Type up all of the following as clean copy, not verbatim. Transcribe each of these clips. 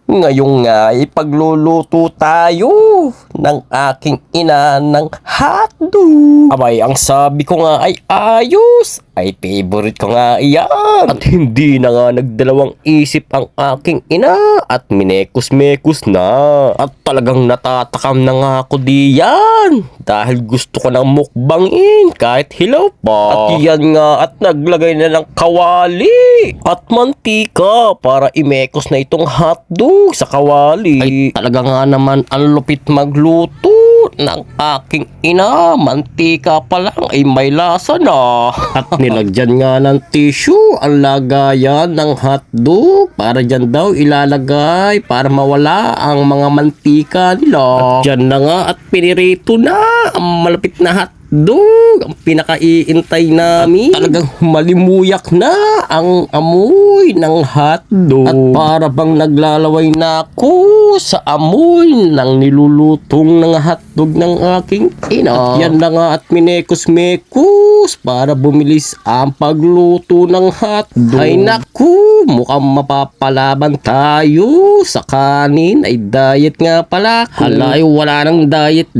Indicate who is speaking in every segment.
Speaker 1: Ngayong nga ay pagluluto tayo ng aking ina ng hotdog. Abay, ang sabi ko nga ay ayos. Ay favorite ko nga iyan. At hindi na nga nagdalawang isip ang aking ina at minekos-mekos na. At talagang natatakam na nga ako diyan. Dahil gusto ko nang mukbangin kahit hilaw pa. At yan nga at naglagay na ng kawali at mantika para imekos na itong hotdog sa kawali. Ay talaga nga naman ang lupit magluto ng aking ina. Mantika pa lang ay may lasa na. At nilagyan nga ng tissue ang lagayan ng hotdog para dyan daw ilalagay para mawala ang mga mantika nila. At dyan na nga at pinirito na ang malapit na hotdog. Ang pinakaiintay namin. At talagang malimuyak na ang amoy ng hotdog. At para bang naglalaway na ako sa amoy ng nilulutong ng hotdog ng aking ina. At yan na nga at minekos-mekos para bumilis ang pagluto ng hotdog. Ay naku, mukhang mapapalaban tayo sa kanin. Ay diet nga pala. Hala, ay wala nang diet.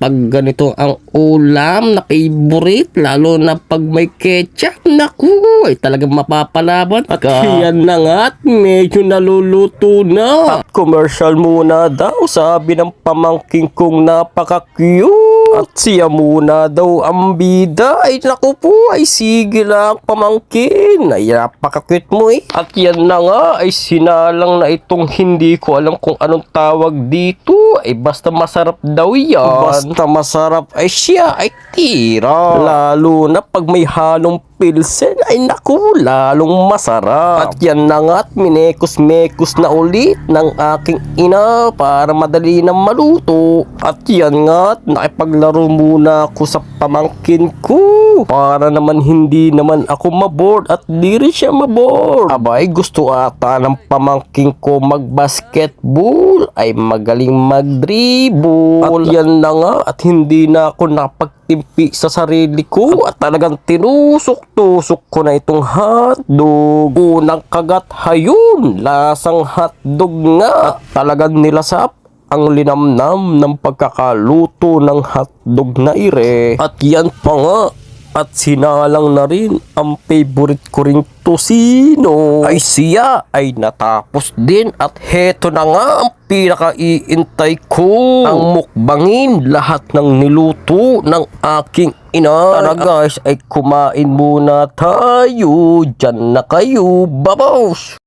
Speaker 1: Pag ganito ang ulam na favorite, lalo na pag may ketchup, naku, ay talagang mapapalaban. At yan na nga at medyo naluluto na. At commercial muna daw, sabi ng pamangking kong napaka-cute. At siya muna daw ang bida. Ay naku po, ay sige lang pamangkin. Ay napaka-cute mo eh. At yan na nga ay sinalang na itong hindi ko alam kung anong tawag dito. Ay basta masarap daw yan. Basta masarap ay siya ay tira. Lalo na pag may halong pilsen, ay naku, lalong masarap. At yan na nga at minekos-mekos na ulit ng aking ina para madali na maluto. At yan nga at nakipaglaro muna ako sa pamangkin ko para naman hindi naman ako maboard at di rin siya maboard. Abay, gusto ata ng pamangkin ko mag-basketball, ay magaling mag-dribble. At yan na nga at hindi na ako napagtimpi sa sarili ko at talagang tinusok-tusok ko na itong hotdog. Unang kagat, hayun, lasang hotdog nga. At talagang nilasap ang linamnam ng pagkakaluto ng hotdog na ire. At yan pa nga, at sinalang na rin ang favorite ko ring tosino. Ay siya ay natapos din at heto na nga ang pinakaiintay ko. Ang mukbangin lahat ng niluto ng aking ina. Tara guys, ay kumain muna tayo. Diyan na kayo. Babos!